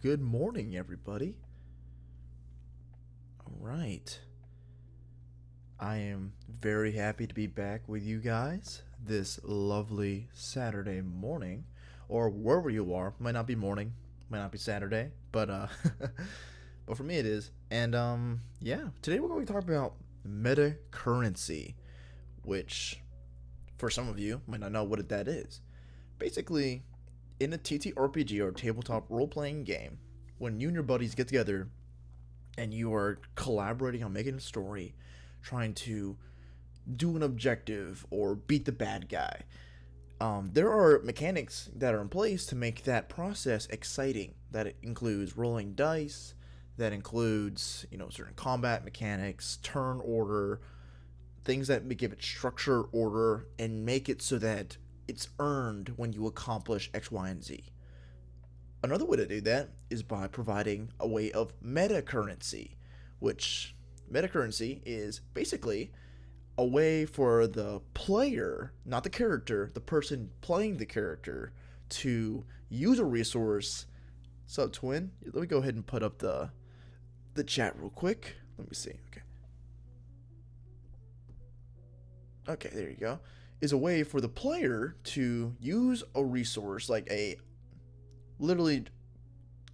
Good morning, everybody. All right. I am very happy to be back with you guys this lovely Saturday morning, or wherever you are. Might not be morning, might not be Saturday, but but for me it is. And yeah, today we're going to talk about Metacurrency, which for some of you might not know what that is. Basically, in a TTRPG or tabletop role playing game, when you and your buddies get together and you are collaborating on making a story, trying to do an objective or beat the bad guy, there are mechanics that are in place to make that process exciting. That includes rolling dice, that includes, certain combat mechanics, turn order, things that give it structure, order, and make it so that it's earned when you accomplish X, Y, and Z. Another way to do that is by providing a way of metacurrency, which metacurrency is basically a way for the player, not the character, the person playing the character, to use a resource. So, twin, let me go ahead and put up the chat real quick. Let me see. Okay, there you go. Is a way for the player to use a resource like literally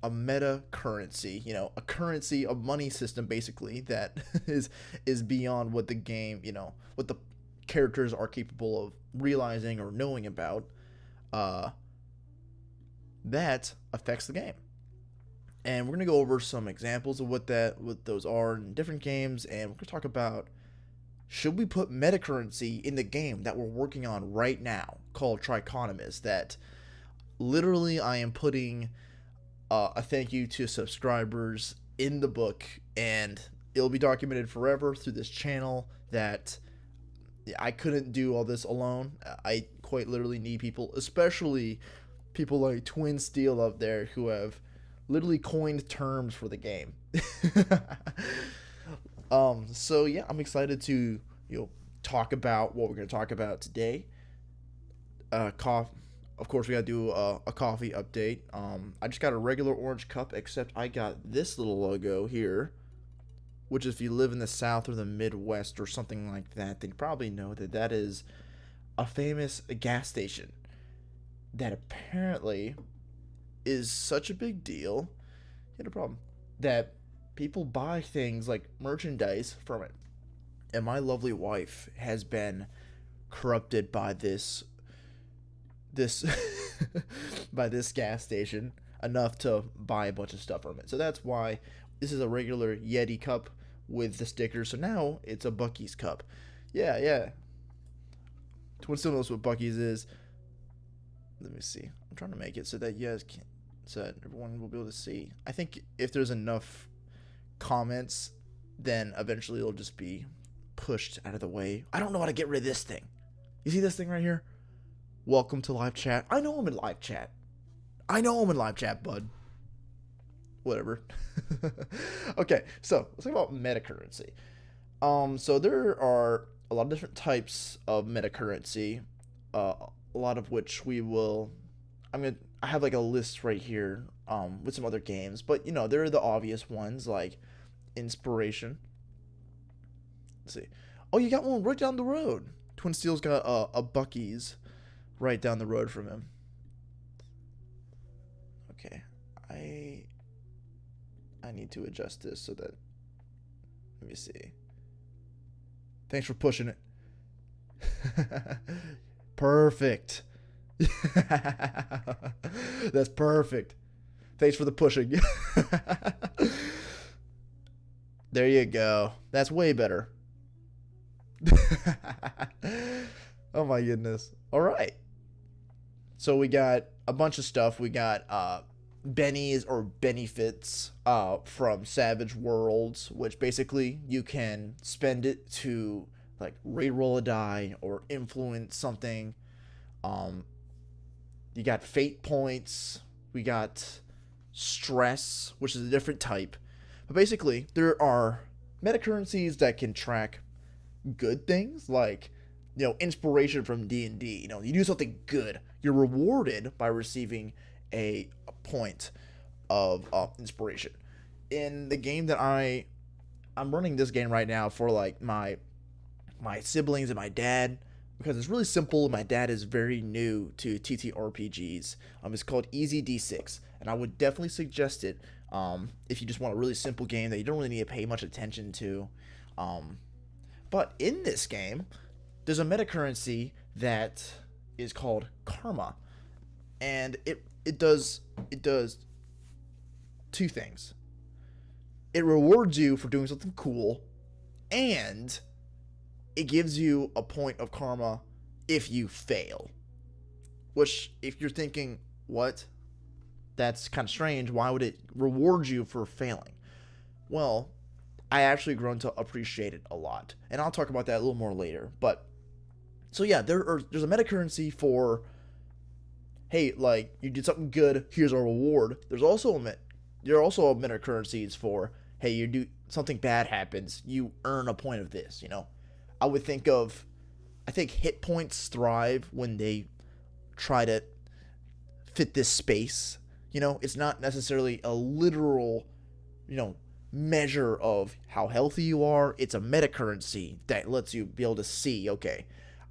a meta currency, a currency, a money system basically that is beyond what the game, what the characters are capable of realizing or knowing about. That affects the game. And we're gonna go over some examples of what those are in different games, and we're gonna talk about, should we put metacurrency in the game that we're working on right now called Trichonomus, that literally I am putting a thank you to subscribers in the book, and it'll be documented forever through this channel that I couldn't do all this alone. I quite literally need people, especially people like Twin Steel up there, who have literally coined terms for the game. So yeah, I'm excited to talk about what we're going to talk about today. Of course, we got to do a coffee update. I just got a regular orange cup, except I got this little logo here, which if you live in the South or the Midwest or something like that, then you probably know that is a famous gas station that apparently is such a big deal. No problem. That people buy things like merchandise from it. And my lovely wife has been corrupted by this by this gas station enough to buy a bunch of stuff from it. So that's why this is a regular Yeti cup with the sticker. So now it's a Buc-ee's cup. Yeah. Twin still knows what Buc-ee's is. Let me see. I'm trying to make it so that you guys can, so that everyone will be able to see. I think if there's enough comments, then eventually it'll just be pushed out of the way. I don't know how to get rid of this thing. You see this thing right here? Welcome to live chat. I know I'm in live chat. Bud. Whatever. Okay, so let's talk about metacurrency. So there are a lot of different types of metacurrency. A lot of which I have like a list right here with some other games, but there are the obvious ones like inspiration. Let's see. Oh, you got one right down the road. Twin Steel's got a Buc-ee's right down the road from him. Okay, I need to adjust this so that, let me see. Thanks for pushing it. Perfect. That's perfect. Thanks for the pushing. There you go. That's way better. Oh my goodness. All right. So we got a bunch of stuff. We got bennies or benefits from Savage Worlds, which basically you can spend it to like re-roll a die or influence something. You got fate points. We got stress, which is a different type. But basically, there are metacurrencies that can track good things, like inspiration from D&D. You do something good, you're rewarded by receiving a point. of inspiration. In the game that I'm running this game right now for like my siblings and my dad, because it's really simple. My dad is very new to TTRPGs. It's called Easy D6, and I would definitely suggest it if you just want a really simple game that you don't really need to pay much attention to. But in this game, there's a metacurrency that is called karma, and it does two things. It rewards you for doing something cool, and it gives you a point of karma if you fail. Which, if you're thinking, what? That's kind of strange. Why would it reward you for failing? Well, I actually grown to appreciate it a lot, and I'll talk about that a little more later. But so yeah, there's a metacurrency for, hey, like you did something good, here's a reward. There are also a metacurrencies for, hey, you do something bad happens, you earn a point of this. I think hit points thrive when they try to fit this space. It's not necessarily a literal, measure of how healthy you are. It's a metacurrency that lets you be able to see, okay,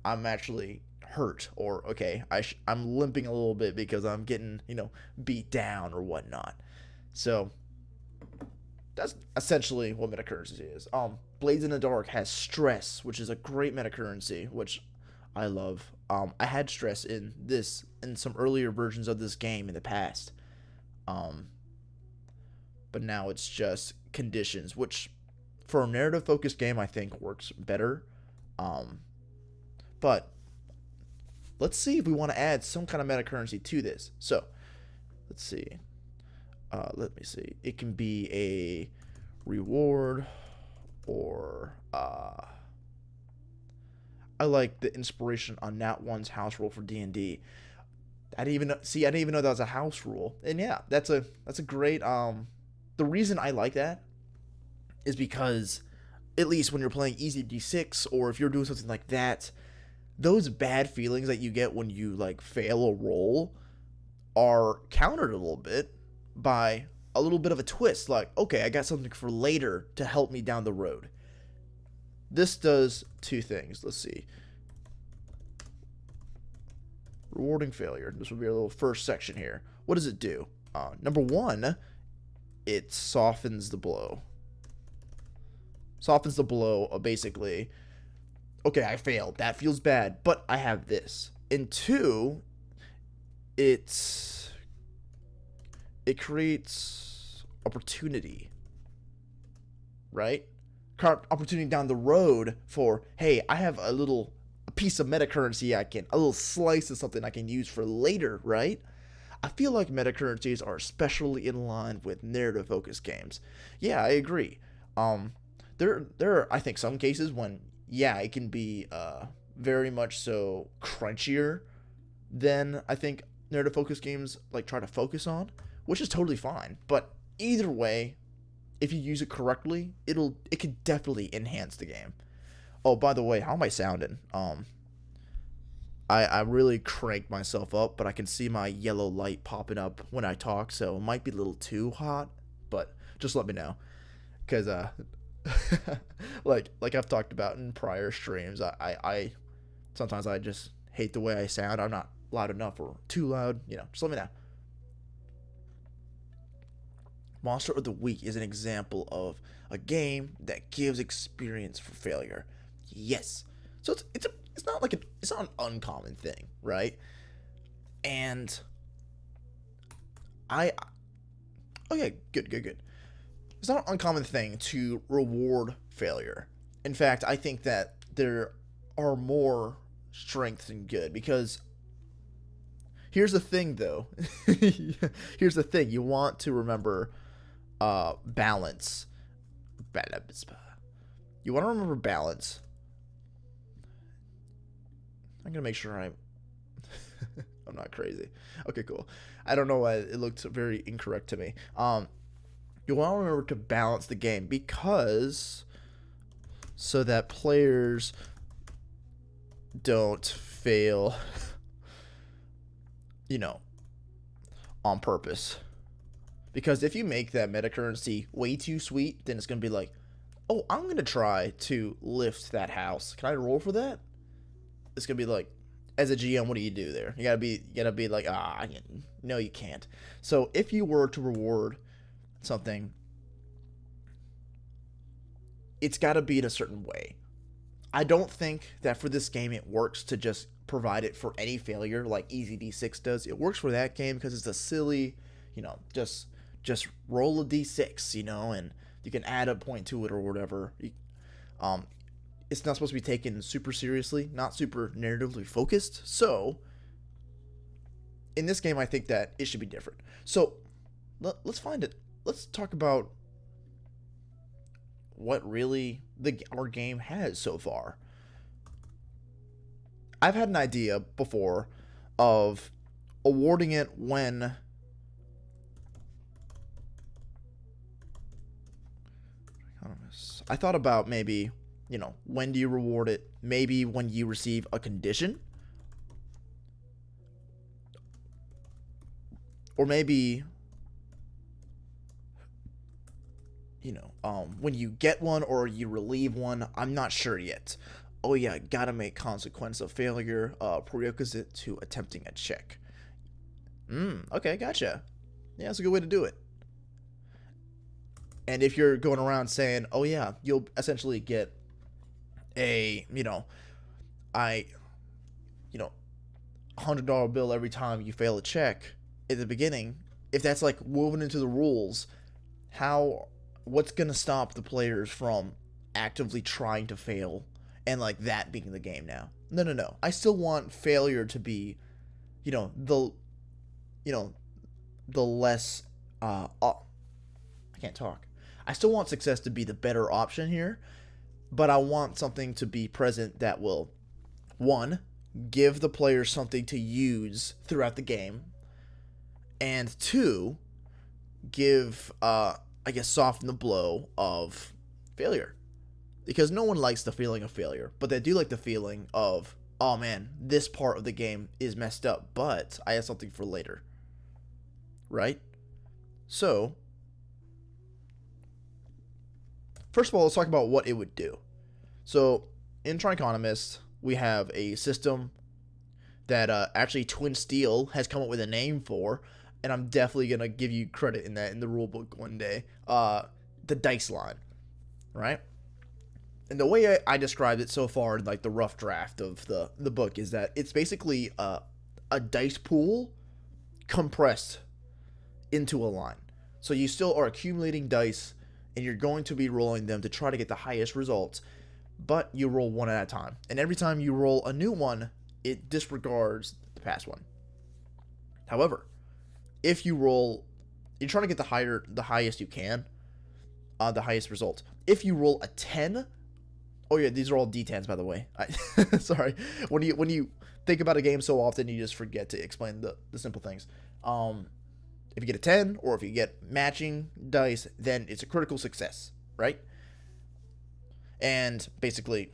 I'm actually hurt, or okay, I'm limping a little bit because I'm getting, beat down or whatnot. So that's essentially what metacurrency is. Blades in the Dark has stress, which is a great metacurrency, which I love. I had stress in some earlier versions of this game in the past. But now it's just conditions, which for a narrative focused game I think works better. But let's see if we want to add some kind of metacurrency to this. So let's see. Let me see. It can be a reward, or I like the inspiration on Nat 1's house rule for D&D. I didn't even know that was a house rule. And yeah, that's a great the reason I like that is because, at least when you're playing Easy D6, or if you're doing something like that, those bad feelings that you get when you like fail a roll are countered a little bit by a little bit of a twist, like, okay, I got something for later to help me down the road. This does two things. Let's see. Rewarding failure. This will be our little first section here. What does it do? Number one, it softens the blow. Softens the blow of basically, okay, I failed. That feels bad, but I have this. And two, it creates opportunity, right? Opportunity down the road for, hey, I have a piece of metacurrency a little slice of something I can use for later, right? I feel like metacurrencies are especially in line with narrative focused games. Yeah, I agree. There are, I think, some cases when, yeah, it can be very much so crunchier than I think narrative focused games like try to focus on, which is totally fine. But either way, if you use it correctly, it could definitely enhance the game. Oh, by the way, how am I sounding? I really cranked myself up, but I can see my yellow light popping up when I talk, so it might be a little too hot, but just let me know. Because, like I've talked about in prior streams, I sometimes I just hate the way I sound. I'm not loud enough or too loud, just let me know. Monster of the Week is an example of a game that gives experience for failure. Yes. So it's not an uncommon thing, right? And okay, good. It's not an uncommon thing to reward failure. In fact, I think that there are more strengths in good, because here's the thing, though. Here's the thing. You want to remember balance. You want to remember balance. I'm gonna make sure I'm not crazy. Okay, cool. I don't know why it looked very incorrect to me. You want to remember to balance the game, because so that players don't fail, on purpose. Because if you make that meta currency way too sweet, then it's going to be like, oh, I'm going to try to lift that house. Can I roll for that? It's going to be like, as a GM, what do you do there? You gotta be like, no, you can't. So if you were to reward something, it's got to be in a certain way. I don't think that for this game it works to just provide it for any failure like Easy D6 does. It works for that game because it's a silly, just roll a D6, and you can add a point to it or whatever. It's not supposed to be taken super seriously, not super narratively focused. So in this game, I think that it should be different. So let's find it. Let's talk about what really our game has so far. I've had an idea before of awarding it when I thought about maybe, when do you reward it? Maybe when you receive a condition, or maybe when you get one or you relieve one. I'm not sure yet. Oh yeah, gotta make consequence of failure prerequisite to attempting a check. Okay, gotcha. Yeah, that's a good way to do it. And if you're going around saying, oh yeah, you'll essentially get a, $100 bill every time you fail a check at the beginning, if that's like woven into the rules, what's going to stop the players from actively trying to fail and like that being the game now? No. I still want failure to be, the less, I can't talk. I still want success to be the better option here, but I want something to be present that will, one, give the players something to use throughout the game, and two, soften the blow of failure. Because no one likes the feeling of failure, but they do like the feeling of, oh man, this part of the game is messed up, but I have something for later. Right? So, first of all, let's talk about what it would do. So, in Trichonomist, we have a system that actually Twin Steel has come up with a name for, and I'm definitely going to give you credit in the rulebook one day. The dice line, right? And the way I described it so far in like the rough draft of the book is that it's basically a dice pool compressed into a line. So you still are accumulating dice, and you're going to be rolling them to try to get the highest results, but you roll one at a time. And every time you roll a new one, it disregards the past one. However, if you're trying to get the highest you can, the highest result. If you roll a 10, oh yeah, these are all D10s, by the way. Sorry, when you think about a game so often, you just forget to explain the simple things. If you get a 10, or if you get matching dice, then it's a critical success, right? And basically,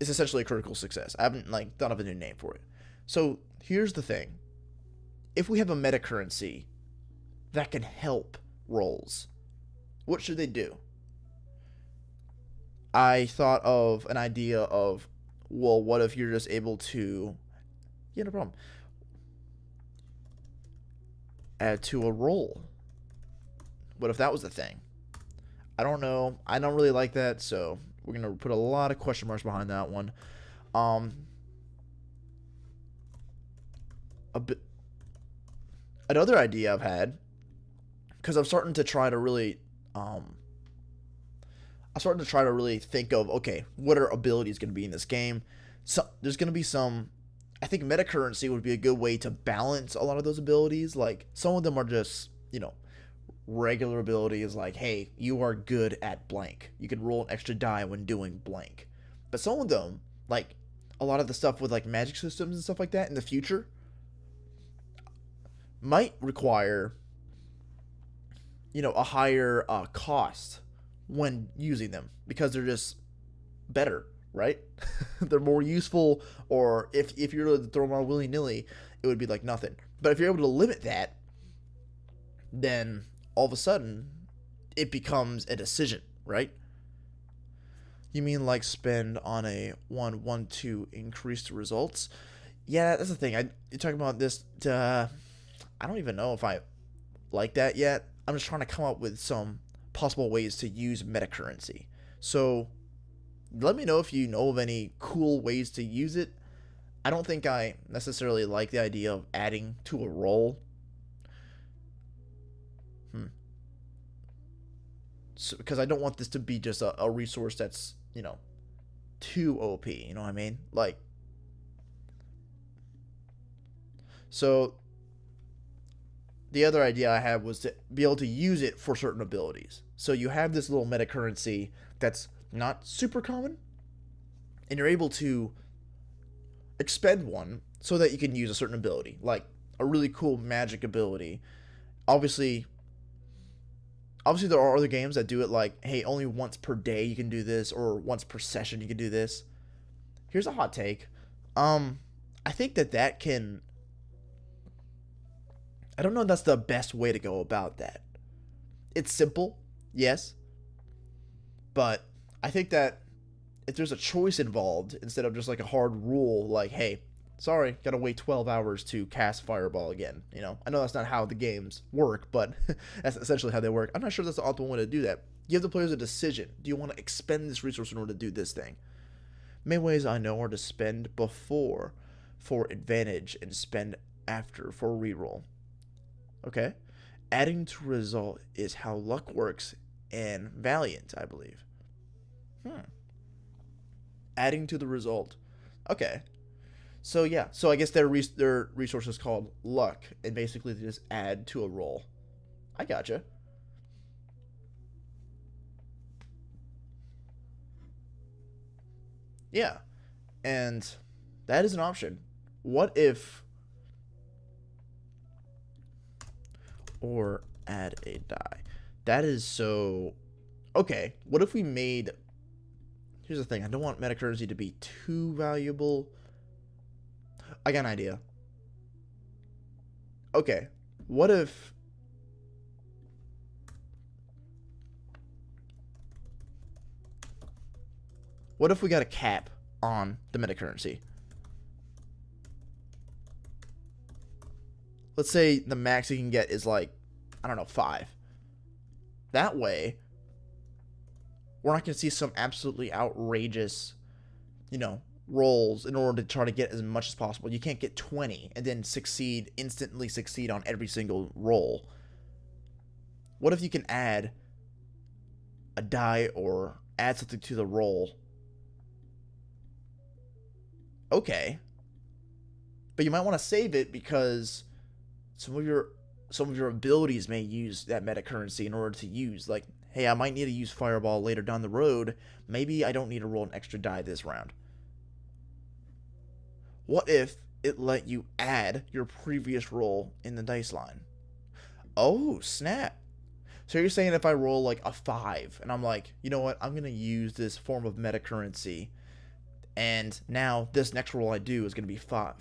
it's essentially a critical success. I haven't thought of a new name for it. So here's the thing: if we have a metacurrency that can help rolls, what should they do? I thought of an idea of, well, what if you're just able to, yeah, no problem, add to a roll? What if that was the thing? I don't know. I don't really like that, so we're going to put a lot of question marks behind that one. Another idea I've had, because I'm starting to try to really think of, okay, what are abilities going to be in this game? So there's going to be some, I think metacurrency would be a good way to balance a lot of those abilities. Like, some of them are just, regular abilities, like, hey, you are good at blank. You can roll an extra die when doing blank. But some of them, like a lot of the stuff with like magic systems and stuff like that in the future, might require, a higher cost when using them, because they're just better, right? They're more useful, or if you're to throw them on willy-nilly, it would be like nothing. But if you're able to limit that, then all of a sudden it becomes a decision, right? You mean like spend on a 1 1 2 increase the results? Yeah, that's the thing. You're talking about this. I don't even know if I like that yet. I'm just trying to come up with some possible ways to use metacurrency. So let me know if you know of any cool ways to use it. I don't think I necessarily like the idea of adding to a role. So, because I don't want this to be just a resource that's, too OP. You know what I mean? Like, so the other idea I had was to be able to use it for certain abilities. So you have this little meta currency that's not super common, and you're able to expend one so that you can use a certain ability, like a really cool magic ability. Obviously, there are other games that do it like, hey, only once per day you can do this, or once per session you can do this. Here's a hot take. I think that can. I don't know if that's the best way to go about that. It's simple, yes, but I think that if there's a choice involved instead of just like a hard rule, like, hey, sorry, gotta wait 12 hours to cast Fireball again. I know that's not how the games work, but that's essentially how they work. I'm not sure that's the optimal way to do that. Give the players a decision. Do you want to expend this resource in order to do this thing? Main ways I know are to spend before for advantage and spend after for reroll. Okay? Adding to result is how luck works in Valiant, I believe. Adding to the result. Okay. So yeah, so I guess their resource is called luck, and basically they just add to a roll. I gotcha. Yeah, and that is an option. What if, or add a die? That is so. Okay, what if we made? Here's the thing. I don't want metacurrency to be too valuable. I got an idea. Okay, what if we got a cap on the metacurrency? Let's say the max you can get is like, I don't know, 5. That way, we're not going to see some absolutely outrageous, rolls in order to try to get as much as possible. You can't get 20 and then instantly succeed on every single roll. What if you can add a die or add something to the roll? Okay. But you might want to save it because some of your abilities may use that metacurrency in order to use, like, hey, I might need to use Fireball later down the road. Maybe I don't need to roll an extra die this round. What if it let you add your previous roll in the dice line? Oh, snap. So you're saying if I roll like a 5 and I'm like, you know what, I'm going to use this form of metacurrency, and now this next roll I do is going to be 5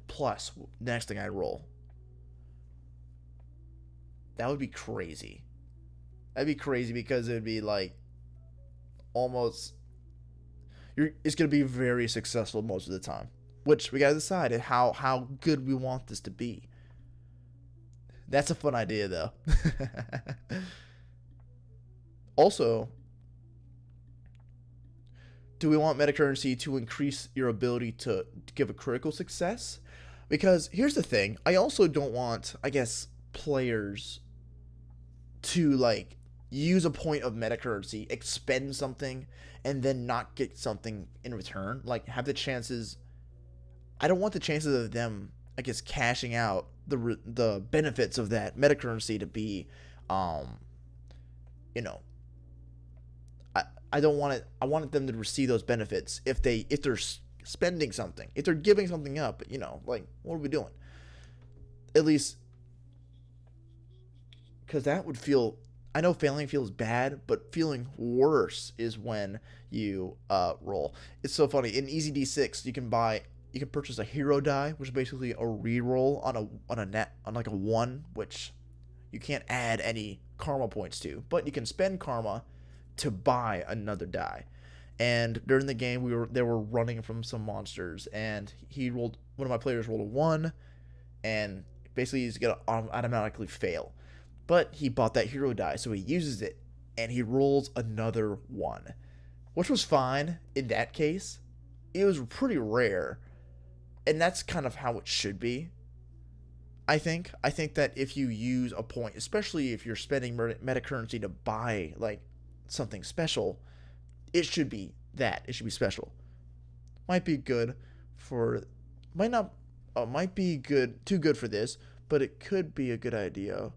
plus the next thing I roll. That would be crazy. That'd be crazy because it would be like almost. It's going to be very successful most of the time. Which we got to decide how good we want this to be. That's a fun idea, though. Also, do we want metacurrency to increase your ability to give a critical success? Because here's the thing. I also don't want, I guess, players to, like, use a point of metacurrency, expend something, and then not get something in return. Like, have the chances. I don't want the chances of them, I guess, cashing out the benefits of that metacurrency to be, I don't want it. I want them to receive those benefits if they're spending something, if they're giving something up. Like, what are we doing? At least, because that would feel. I know failing feels bad, but feeling worse is when you roll. It's so funny. In Easy D6, you can purchase a hero die, which is basically a reroll on like a 1, which you can't add any karma points to, but you can spend karma to buy another die. And during the game, they were running from some monsters, and one of my players rolled a 1, and basically he's gonna automatically fail. But he bought that hero die, so he uses it, and he rolls another 1, which was fine in that case. It was pretty rare, and that's kind of how it should be. I think that if you use a point, especially if you're spending metacurrency to buy like something special, it should be that. It should be special. Might be good for, might not, might be good, too good for this, but it could be a good idea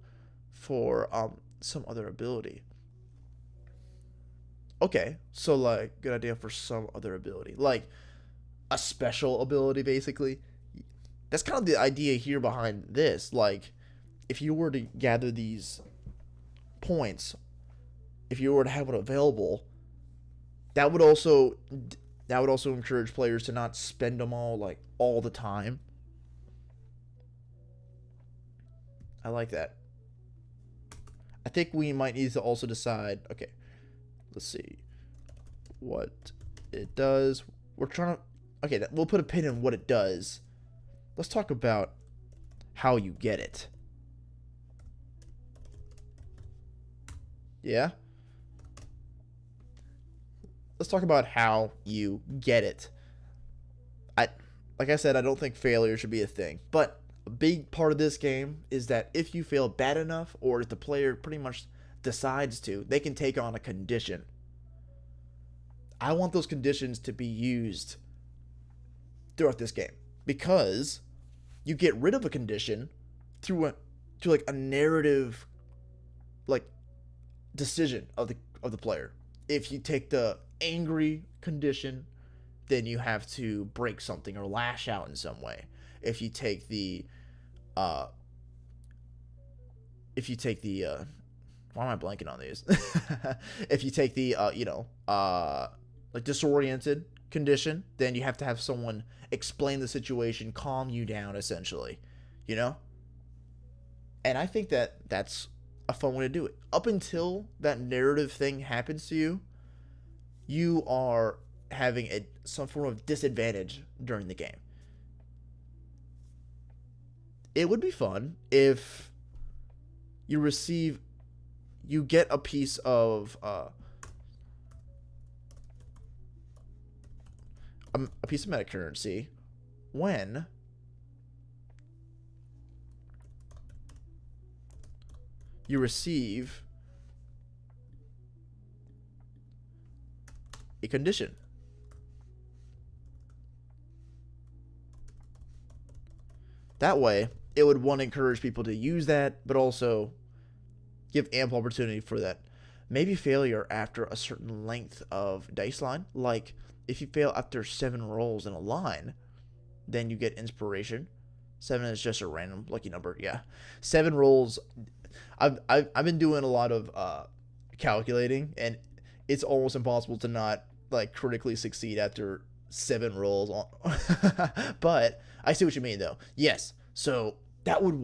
for some other ability. Okay, so like good idea for some other ability, like a special ability, basically. That's kind of the idea here behind this. Like, if you were to gather these points, if you were to have it available, that would also encourage players to not spend them all like all the time. I like that. I think we might need to also decide, okay, let's see what it does. We're trying to, okay, we'll put a pin in what it does. Let's talk about how you get it. Yeah? Let's talk about how you get it. Like I said, I don't think failure should be a thing. But a big part of this game is that if you fail bad enough, or if the player pretty much decides to, they can take on a condition. I want those conditions to be used throughout this game, because you get rid of a condition through a narrative like decision of the player. If you take the angry condition, then you have to break something or lash out in some way. If you take the why am I blanking on these? If you take the like disoriented condition, then you have to have someone explain the situation, calm you down, essentially, you know? And I think that that's a fun way to do it. Up until that narrative thing happens to you, you are having some form of disadvantage during the game. It would be fun if you get a piece of metacurrency when you receive a condition. That way, it would encourage people to use that, but also give ample opportunity for that maybe failure after a certain length of dice line. Like, if you fail after 7 rolls in a line, then you get inspiration. 7 is just a random lucky number. Yeah, 7 rolls. I've been doing a lot of calculating, and it's almost impossible to not like critically succeed after 7 rolls. But I see what you mean, though. Yes, so that would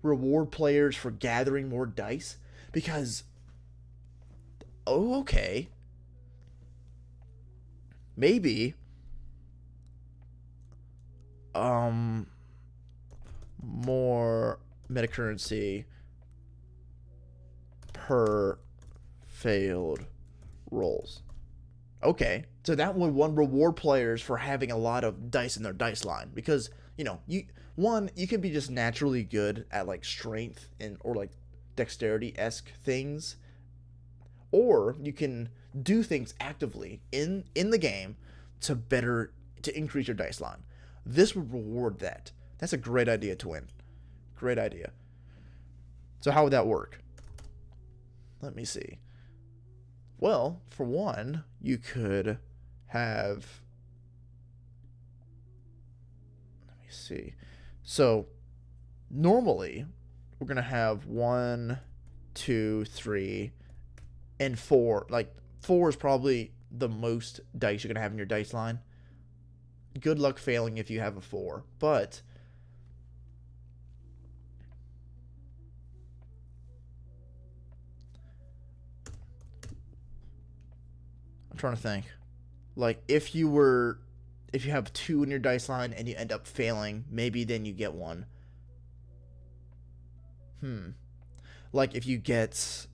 reward players for gathering more dice, because okay, maybe more metacurrency per failed rolls. Okay, so that would reward players for having a lot of dice in their dice line, because you can be just naturally good at like strength or like dexterity-esque things, or you can do things actively in the game to increase your dice line. This would reward that. That's a great idea, Twin. Great idea. So how would that work? Let me see. Well, for one, you could have, let me see. So normally we're going to have 1, 2, 3, and 4. Like 4 is probably the most dice you're going to have in your dice line. Good luck failing if you have a 4. But trying to think. Like, if you have 2 in your dice line and you end up failing, maybe then you get 1. Like, if you get,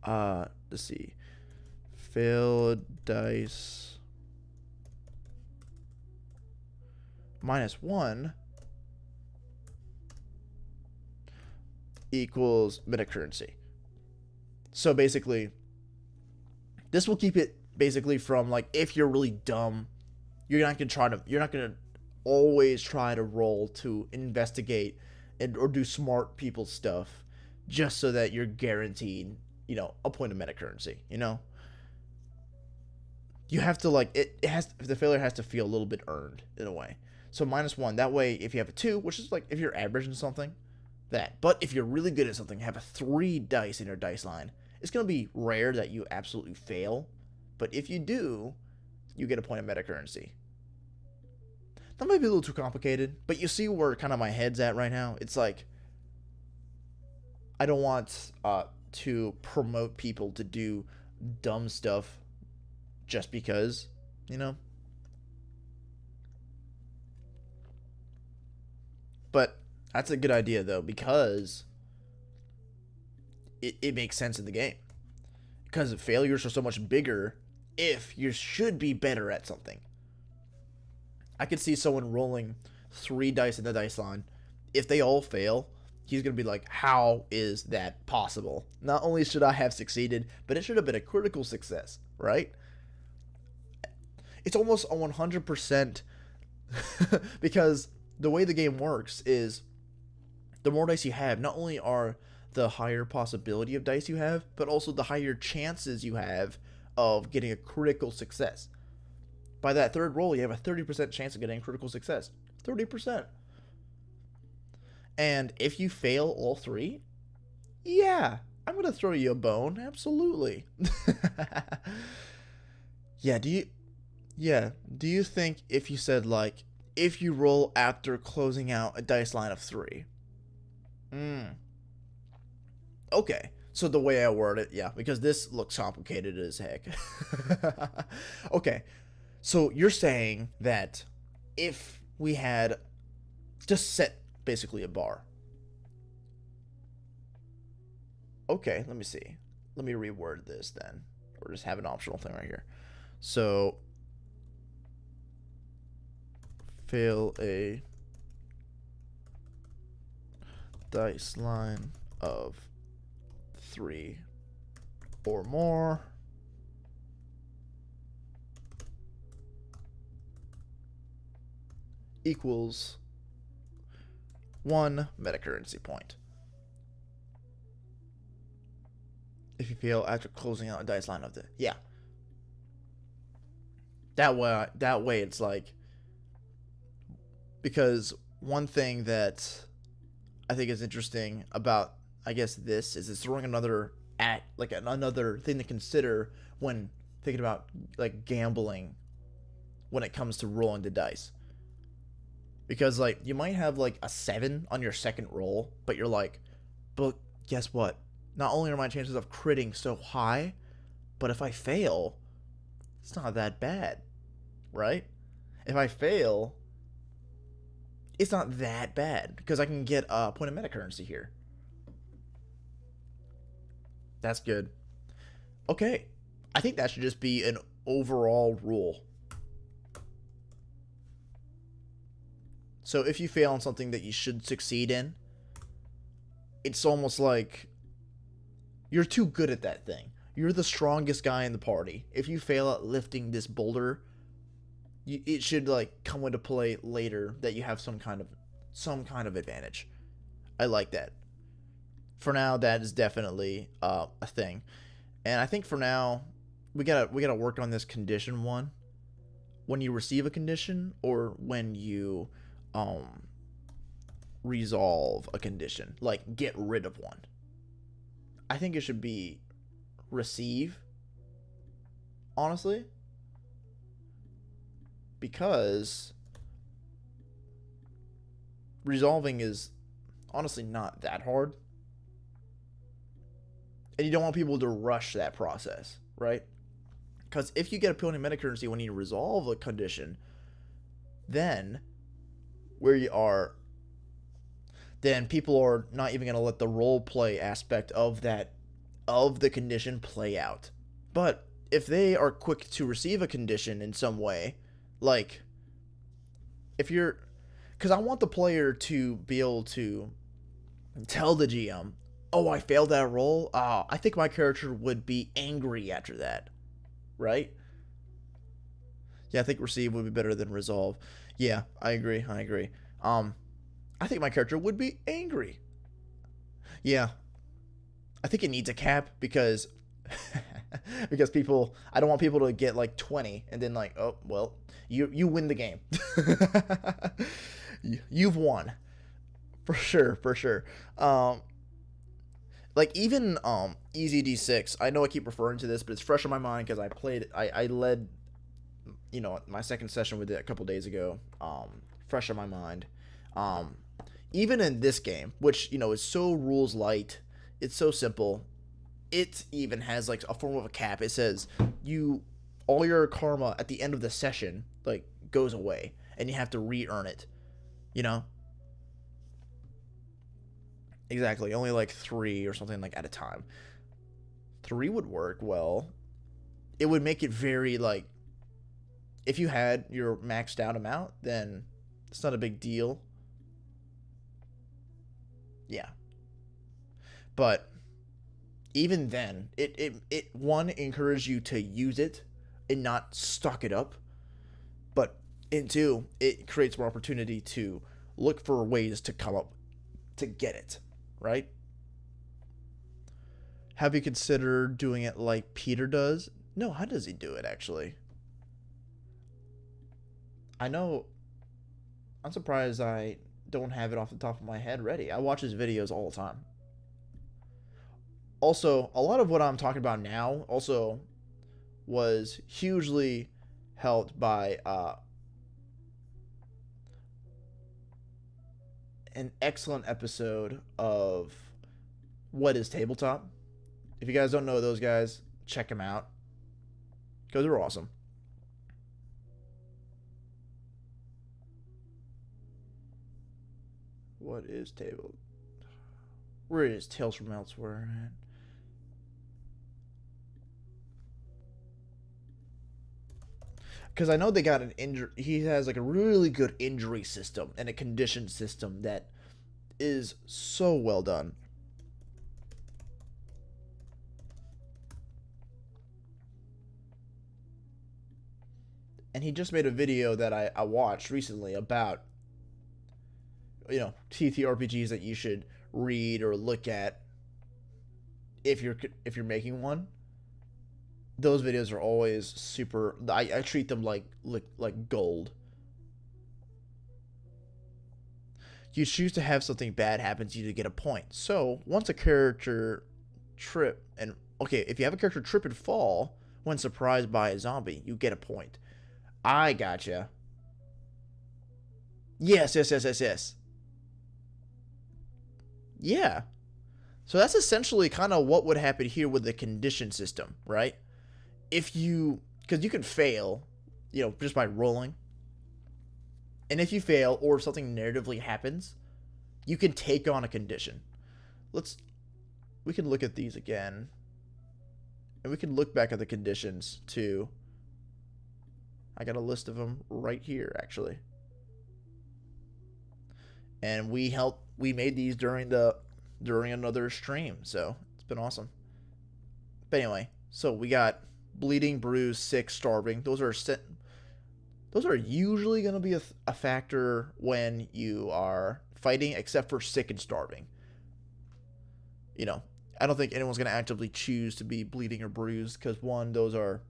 let's see, failed dice -1 equals metacurrency. So basically, this will keep it basically from, like, if you're really dumb, you're not gonna always try to roll to investigate or do smart people stuff just so that you're guaranteed, a point of metacurrency. You have to, like, the failure has to feel a little bit earned in a way. So -1, that way if you have a 2, which is like if you're averaging something, that. But if you're really good at something, have a 3 dice in your dice line, it's going to be rare that you absolutely fail. But if you do, you get a point of metacurrency. That might be a little too complicated, but you see where kind of my head's at right now. It's like, I don't want to promote people to do dumb stuff just because, But that's a good idea, though, because it makes sense in the game. Because failures are so much bigger if you should be better at something. I could see someone rolling 3 dice in the dice line. If they all fail, he's going to be like, how is that possible? Not only should I have succeeded, but it should have been a critical success, right? It's almost a 100% because the way the game works is the more dice you have, not only are the higher possibility of dice you have, but also the higher chances you have of getting a critical success. By that third roll, you have a 30% chance of getting critical success. 30%. And if you fail all 3, yeah, I'm going to throw you a bone. Absolutely. Do you think if you said, like, if you roll after closing out a dice line of 3? Okay. So the way I word it, yeah, because this looks complicated as heck. Okay. So you're saying that if we had just set basically a bar. Okay, let me see. Let me reword this then. Or just have an optional thing right here. So fail a dice line of 3 or more equals 1 metacurrency point. If you fail after closing out a dice line of the that way it's like, because one thing that I think is interesting about, I guess, this is it's throwing another thing to consider when thinking about, like, gambling when it comes to rolling the dice. Because, like, you might have, like, a 7 on your second roll, but you're like, but guess what? Not only are my chances of critting so high, but if I fail, it's not that bad, right? If I fail, it's not that bad because I can get a point of metacurrency here. That's good. Okay. I think that should just be an overall rule. So if you fail on something that you should succeed in, it's almost like you're too good at that thing. You're the strongest guy in the party. If you fail at lifting this boulder, it should, like, come into play later that you have some kind of advantage. I like that. For now, that is definitely a thing. And I think for now, we gotta work on this condition one. When you receive a condition or when you resolve a condition, like get rid of one. I think it should be receive, honestly, because resolving is honestly not that hard. And you don't want people to rush that process, right? Because if you get a penalty metacurrency when you resolve a condition, then where you are, then people are not even going to let the role play aspect of the condition play out. But if they are quick to receive a condition in some way, like if you're, because I want the player to be able to tell the GM, oh, I failed that roll. I think my character would be angry after that, right? Yeah, I think receive would be better than resolve. Yeah, I agree. I think my character would be angry. Yeah, I think it needs a cap because because people, I don't want people to get like 20 and then like, oh well, you win the game. You've won for sure. Like even Easy D6. I know I keep referring to this, but it's fresh in my mind because I led, my second session with it a couple days ago. Fresh in my mind. Even in this game, which is so rules light, it's so simple. It even has like a form of a cap. It says all your karma at the end of the session like goes away, and you have to re-earn it. Exactly. Only like 3 or something like at a time. 3 would work well. It would make it very like, if you had your maxed out amount, then it's not a big deal. Yeah. But even then, it one encourages you to use it and not stock it up. But in 2, it creates more opportunity to look for ways to come up to get it, right? Have you considered doing it like Peter does? No, how does he do it actually? I know. I'm surprised I don't have it off the top of my head ready. I watch his videos all the time. Also, a lot of what I'm talking about now also was hugely helped by an excellent episode of What is Tabletop. If you guys don't know those guys, check them out because they're awesome. What is Table? Where is Tales from Elsewhere at? Because I know they got an injury. He has like a really good injury system and a condition system that is so well done. And he just made a video that I watched recently about TTRPGs that you should read or look at if you're making one. Those videos are always super. I treat them like gold. You choose to have something bad happen to you to get a point. So once a character trip and if you have a character trip and fall when surprised by a zombie, you get a point. I gotcha. Yes. Yeah. So that's essentially kind of what would happen here with the condition system, right? Because you can fail, just by rolling. And if you fail or if something narratively happens, you can take on a condition. We can look at these again. And we can look back at the conditions too. I got a list of them right here, actually. And we made these during another stream, so it's been awesome. But anyway, so we got bleeding, bruise, sick, starving. Those are usually going to be a factor when you are fighting, except for sick and starving. I don't think anyone's going to actively choose to be bleeding or bruised because one, those are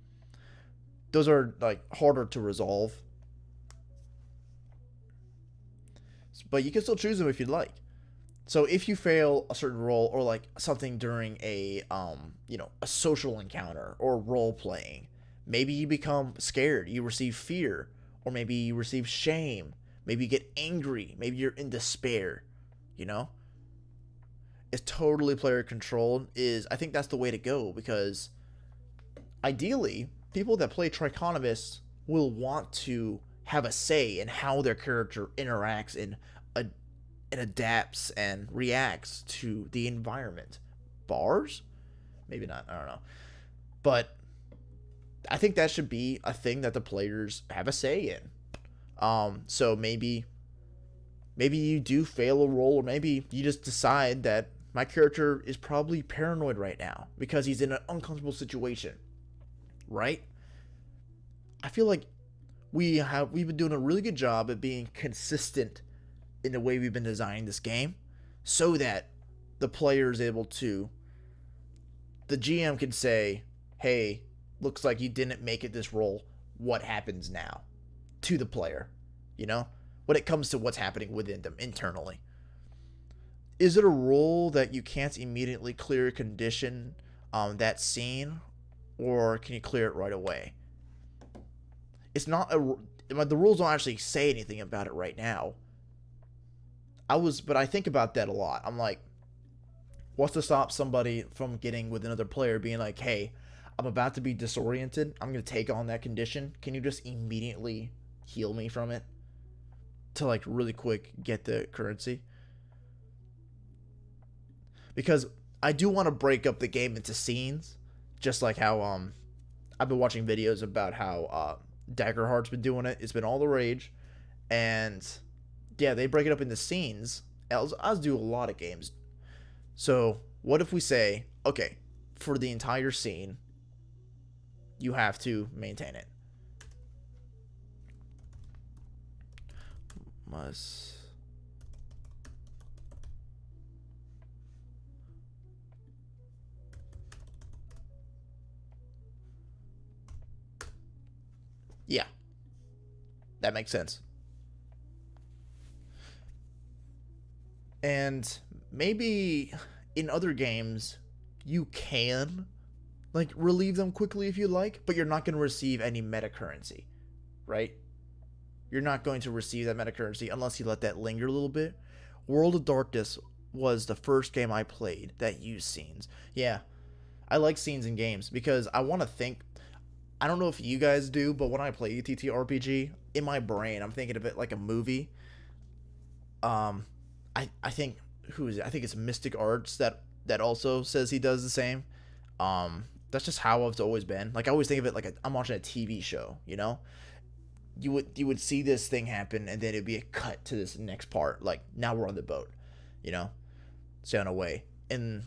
like harder to resolve. But you can still choose them if you'd like. So if you fail a certain role or like something during a social encounter or role playing, maybe you become scared, you receive fear, or maybe you receive shame, maybe you get angry, maybe you're in despair, It's totally player controlled. I think that's the way to go because ideally people that play Trichonomous will want to have a say in how their character interacts and adapts and reacts to the environment. Bars? Maybe not. I don't know. But I think that should be a thing that the players have a say in. So maybe you do fail a roll, or maybe you just decide that my character is probably paranoid right now because he's in an uncomfortable situation, right? I feel like we've been doing a really good job at being consistent in the way we've been designing this game, so that the player is able to, the GM can say, hey, looks like you didn't make it this roll. What happens now? To the player, you know, when it comes to what's happening within them internally. Is it a rule that you can't immediately clear a condition that scene, or can you clear it right away? It's not the rules don't actually say anything about it right now. But I think about that a lot. I'm like, what's to stop somebody from getting with another player being like, hey, I'm about to be disoriented. I'm going to take on that condition. Can you just immediately heal me from it? To like really quick get the currency. Because I do want to break up the game into scenes. Just like how I've been watching videos about how Daggerheart's been doing it. It's been all the rage. And yeah, they break it up into scenes. I'll do a lot of games. So what if we say, okay, for the entire scene, you have to maintain it. Must. Yeah, that makes sense. And maybe in other games, you can like relieve them quickly if you like, but you're not going to receive any meta currency, right? You're not going to receive that meta currency unless you let that linger a little bit. World of Darkness was the first game I played that used scenes. Yeah, I like scenes in games because I want to think. I don't know if you guys do, but when I play TTRPG, in my brain, I'm thinking of it like a movie. I think who is it? I think it's Mystic Arts that also says he does the same. That's just how I've always been. Like I always think of it like I'm watching a TV show. You know, you would see this thing happen, and then it'd be a cut to this next part. Like now we're on the boat. You know, sailing away, and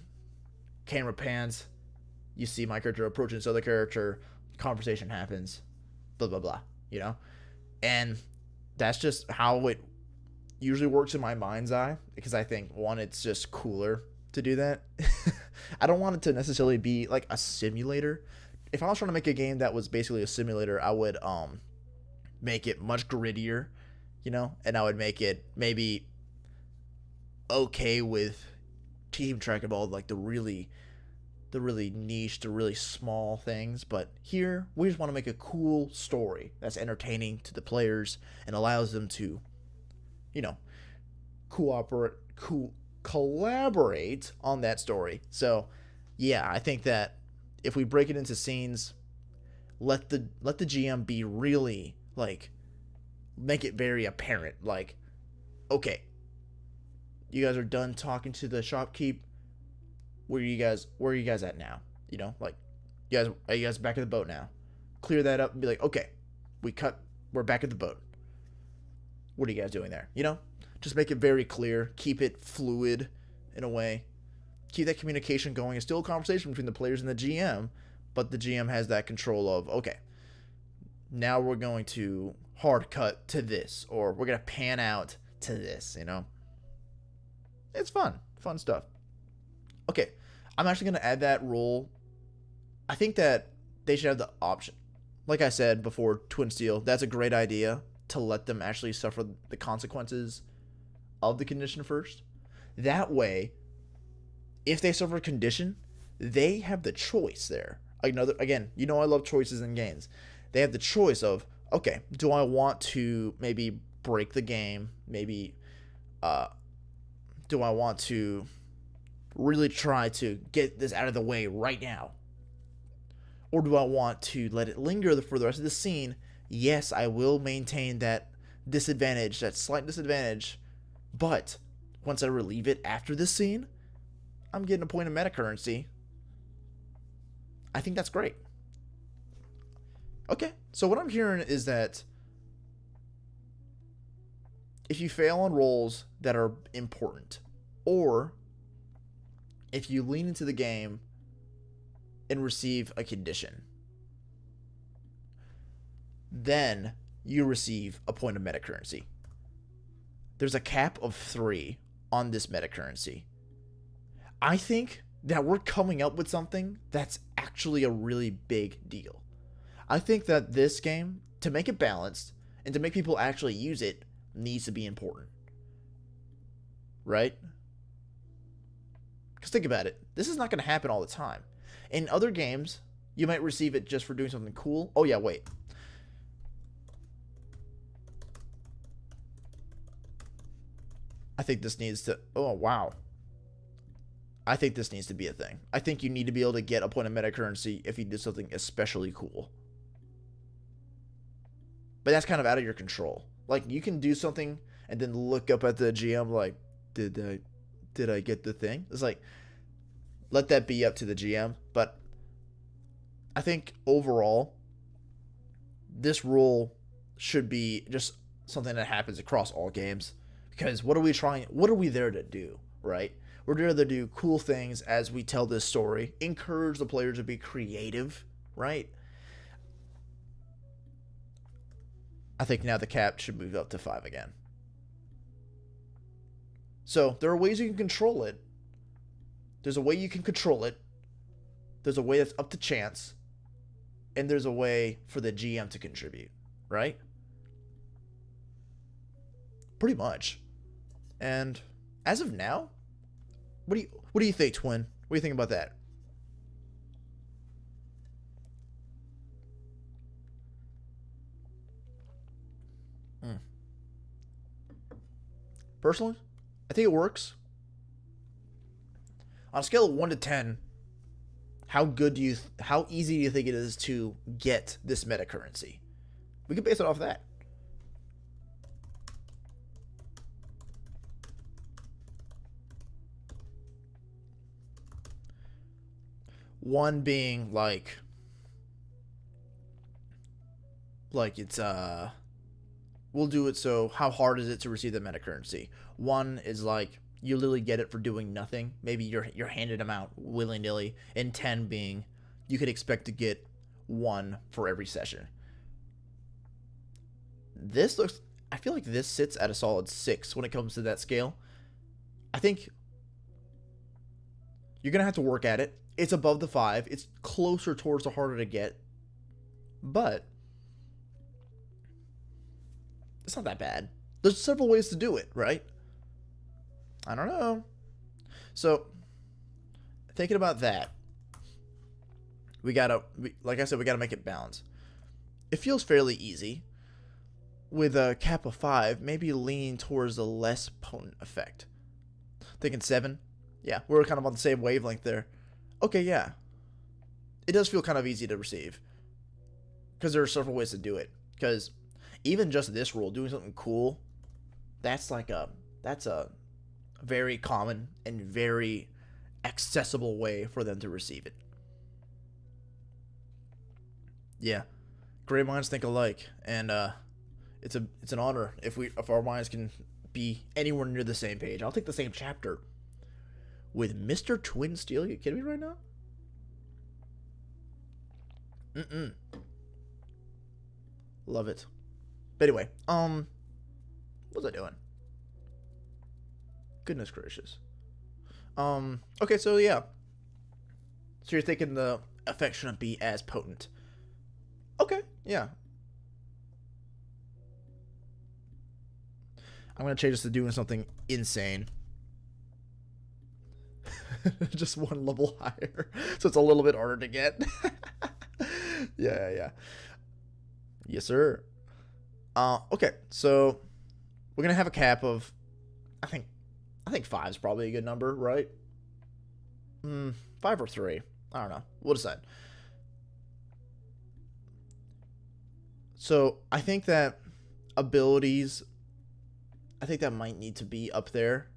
camera pans. You see my character approaching this other character. Conversation happens. Blah blah blah. You know, and that's just how it usually works in my mind's eye, because I think, one, it's just cooler to do that. I don't want it to necessarily be like a simulator. If I was trying to make a game that was basically a simulator, I would make it much grittier, you know, and I would make it maybe okay with keeping track of all like the really niche, the really small things. But here we just want to make a cool story that's entertaining to the players and allows them to, you know, collaborate on that story. So yeah, I think that if we break it into scenes, let the GM be really like, make it very apparent, like, okay, you guys are done talking to the shopkeep. Where are you guys at now? You know, like, are you guys back at the boat now? Clear that up and be like, okay, we're back at the boat. What are you guys doing there? You know, just make it very clear. Keep it fluid in a way. Keep that communication going. It's still a conversation between the players and the GM, but the GM has that control of, okay, now we're going to hard cut to this, or we're going to pan out to this, you know? It's fun stuff. Okay, I'm actually going to add that rule. I think that they should have the option. Like I said before, Twin Steel, that's a great idea, to let them actually suffer the consequences of the condition first. That way, if they suffer a condition, they have the choice there. Again, you know I love choices in games. They have the choice of, okay, do I want to maybe break the game? Maybe, do I want to really try to get this out of the way right now? Or do I want to let it linger for the rest of the scene? Yes, I will maintain that disadvantage, that slight disadvantage. But once I relieve it after this scene, I'm getting a point of metacurrency. I think that's great. Okay, so what I'm hearing is that if you fail on rolls that are important, or if you lean into the game and receive a condition, then you receive a point of metacurrency. There's a cap of 3 on this metacurrency. I think that we're coming up with something that's actually a really big deal. I think that this game, to make it balanced and to make people actually use it, needs to be important. Right? Because think about it. This is not going to happen all the time. In other games, you might receive it just for doing something cool. Oh yeah, wait. I think this needs to... Oh, wow. I think this needs to be a thing. I think you need to be able to get a point of metacurrency if you do something especially cool. But that's kind of out of your control. Like, you can do something and then look up at the GM like, did I get the thing? It's like, let that be up to the GM. But I think overall, this rule should be just something that happens across all games. Because what are we there to do, right? We're there to do cool things as we tell this story, encourage the players to be creative, right? I think now the cap should move up to 5 again. So there are ways you can control it. There's a way you can control it. There's a way that's up to chance. And there's a way for the GM to contribute, right? Pretty much. And as of now, what do you think, Twin? What do you think about that? Personally, I think it works. On a scale of 1 to 10, how easy do you think it is to get this metacurrency? We can base it off of that. One being like it's we'll do it, so how hard is it to receive the metacurrency? 1 is like you literally get it for doing nothing. Maybe you're handed them out willy-nilly. And 10 being you could expect to get 1 for every session. I feel like this sits at a solid 6 when it comes to that scale. I think you're gonna have to work at it. It's above the 5. It's closer towards the harder to get. But it's not that bad. There's several ways to do it, right? I don't know. So, thinking about that, like I said, we gotta make it balanced. It feels fairly easy. With a cap of 5, maybe leaning towards the less potent effect. Thinking 7. Yeah, we're kind of on the same wavelength there. Okay, yeah. It does feel kind of easy to receive. Because there are several ways to do it. Because even just this rule, doing something cool, that's a very common and very accessible way for them to receive it. Yeah. Great minds think alike. And it's an honor if our minds can be anywhere near the same page. I'll take the same chapter with Mr. Twin Steel. You kidding me right now? Love it. But anyway, what was I doing? Goodness gracious. Okay, so yeah. So you're thinking the effect shouldn't be as potent. Okay, yeah. I'm gonna change this to doing something insane. Just 1 level higher. So it's a little bit harder to get. Yeah. Yes, sir. Okay, so we're gonna have a cap of I think 5 is probably a good number, right? 5 or 3. I don't know. We'll decide. So I think that abilities, I think that might need to be up there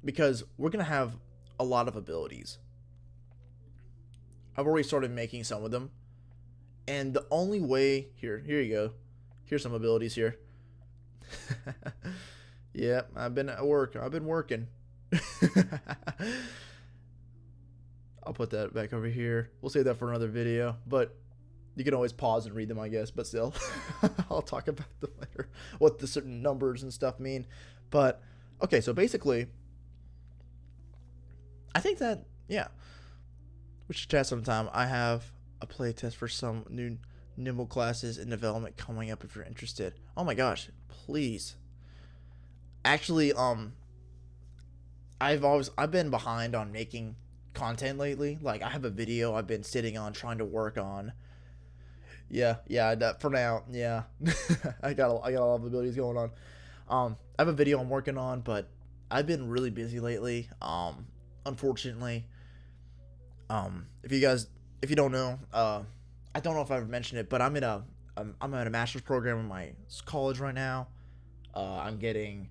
because we're gonna have a lot of abilities. I've already started making some of them, and the only way here you go. Here's some abilities here. Yeah, I've been at work. I've been working. I'll put that back over here. We'll save that for another video, but you can always pause and read them, I guess. But still, I'll talk about them later, what the certain numbers and stuff mean. But okay, so basically, I think that yeah, we should chat sometime. I have a playtest for some new Nimble classes in development coming up if you're interested. Oh my gosh, please. Actually, I've been behind on making content lately. Like I have a video I've been sitting on trying to work on. Yeah, that for now, yeah. I got a lot of abilities going on. I have a video I'm working on, but I've been really busy lately. Unfortunately, if you don't know, I don't know if I've mentioned it, but I'm in a master's program in my college right now. I'm getting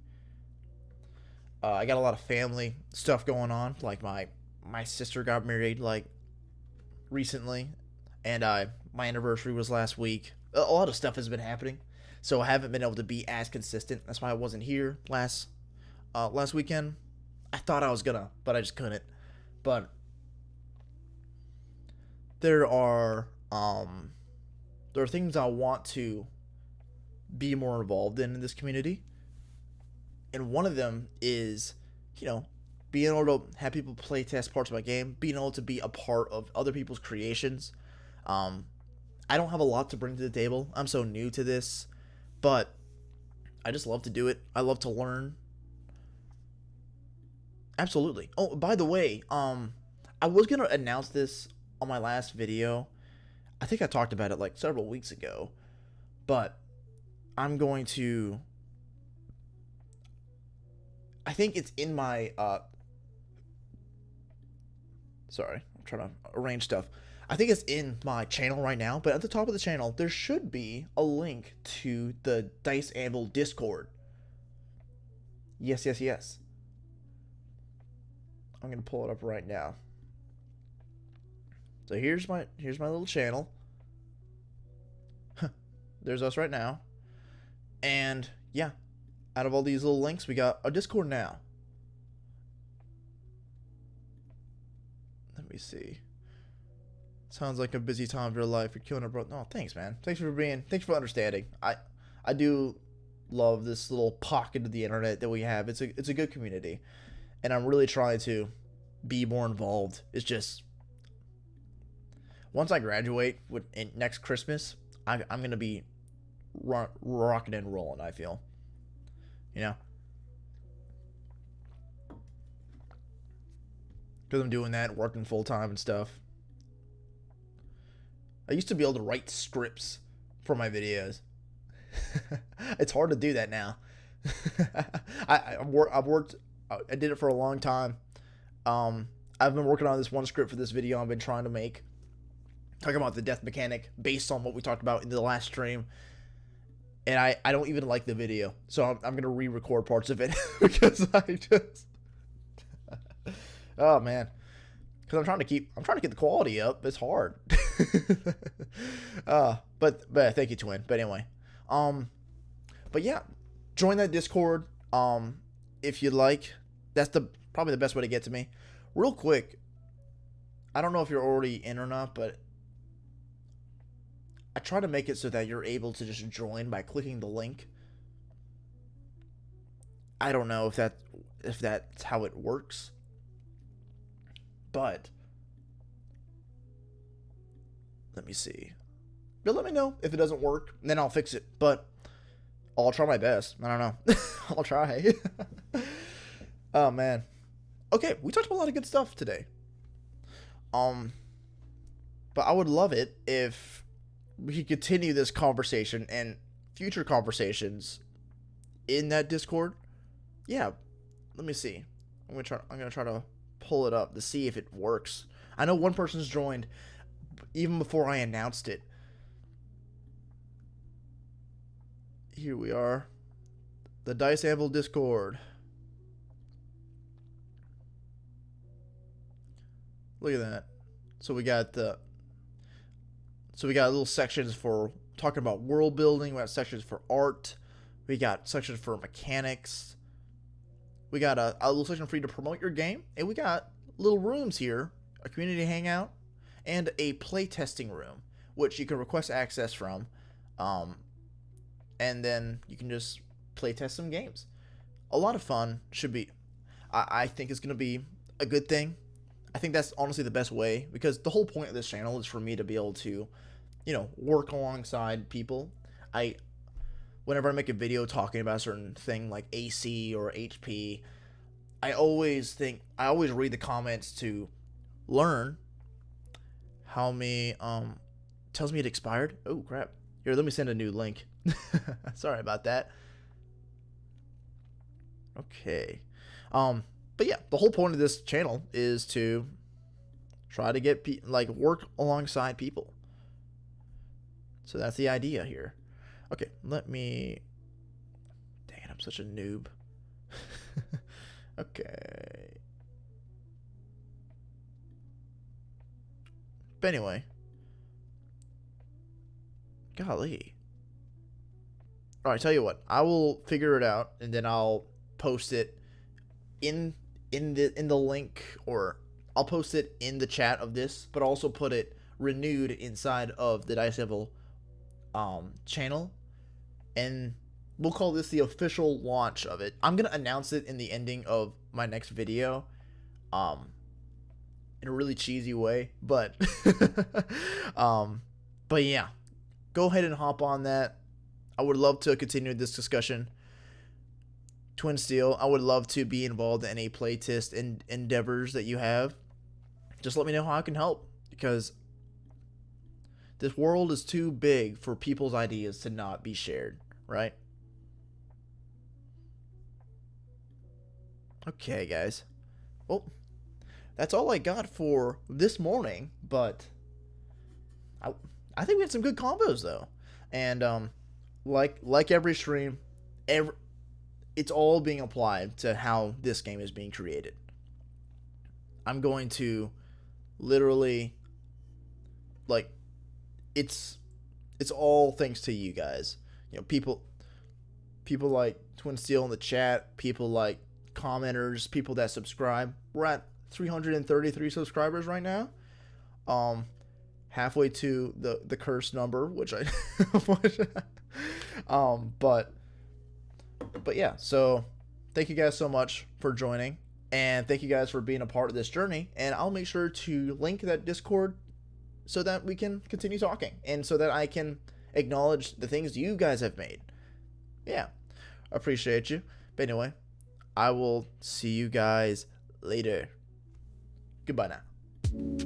I got a lot of family stuff going on. Like my sister got married like recently, and my anniversary was last week. A lot of stuff has been happening, so I haven't been able to be as consistent. That's why I wasn't here last weekend. I thought I was gonna, but I just couldn't. But there are things I want to be more involved in this community, and one of them is, being able to have people play test parts of my game, being able to be a part of other people's creations. I don't have a lot to bring to the table. I'm so new to this, but I just love to do it. I love to learn. Absolutely. Oh, by the way, I was gonna announce this on my last video. I think I talked about it like several weeks ago, but I'm going to. I think it's in my. Sorry, I'm trying to arrange stuff. I think it's in my channel right now, but at the top of the channel, there should be a link to the Dice Anvil Discord. Yes. I'm gonna pull it up right now. So here's my little channel. There's us right now. And yeah, out of all these little links, we got a Discord now. Let me see. Sounds like a busy time of your life. You're killing it, bro. No, thanks, man. Thanks for understanding. I do love this little pocket of the internet that we have. It's a good community, and I'm really trying to be more involved. It's just once I graduate next Christmas, I'm gonna be rocking and rolling. I feel, because I'm doing that, working full time and stuff. I used to be able to write scripts for my videos. It's hard to do that now. I did it for a long time. I've been working on this one script for this video I've been trying to make, talking about the death mechanic based on what we talked about in the last stream. And I don't even like the video, so I'm gonna re-record parts of it because I just oh man, because I'm trying to get the quality up. It's hard. But thank you, Twin. But anyway, but yeah, join that Discord. If you'd like, that's probably the best way to get to me. Real quick, I don't know if you're already in or not, but I try to make it so that you're able to just join by clicking the link. I don't know if that's how it works, but let me see. But let me know if it doesn't work, and then I'll fix it. But I'll try my best. I don't know. I'll try. Oh man. Okay, we talked about a lot of good stuff today. But I would love it if we could continue this conversation and future conversations in that Discord. Yeah. Let me see. I'm gonna try to pull it up to see if it works. I know one person's joined even before I announced it. Here we are. The Dice Anvil Discord. Look at that. So we got little sections for talking about world building. We got sections for art. We got sections for mechanics. We got a little section for you to promote your game, and we got little rooms here, a community hangout, and a playtesting room, which you can request access from, and then you can just playtest some games. A lot of fun. Should be. I think it's gonna be a good thing. I think that's honestly the best way, because the whole point of this channel is for me to be able to, work alongside people. Whenever I make a video talking about a certain thing like AC or HP, I always read the comments to learn how many, tells me it expired. Oh crap. Here, let me send a new link. Sorry about that. Okay. But yeah, the whole point of this channel is to try to get work alongside people. So that's the idea here. Okay, let me. Dang it, I'm such a noob. Okay. But anyway. Golly. Alright, tell you what. I will figure it out, and then I'll post it in the link, or I'll post it in the chat of this, but also put it renewed inside of the Dice Anvil channel, and we'll call this the official launch of it. I'm gonna announce it in the ending of my next video, in a really cheesy way, but but yeah, go ahead and hop on that. I would love to continue this discussion. Twin Steel, I would love to be involved in any playtest endeavors that you have. Just let me know how I can help, because this world is too big for people's ideas to not be shared, right? Okay, guys. Well, that's all I got for this morning, but I think we had some good combos, though. And like every stream, it's all being applied to how this game is being created. I'm going to literally, it's all thanks to you guys. People like Twin Steel in the chat, people like commenters, people that subscribe. We're at 333 subscribers right now. Halfway to the cursed number, which I but yeah, so thank you guys so much for joining, and thank you guys for being a part of this journey, and I'll make sure to link that Discord so that we can continue talking, and so that I can acknowledge the things you guys have made. Yeah, appreciate you. But anyway, I will see you guys later. Goodbye now.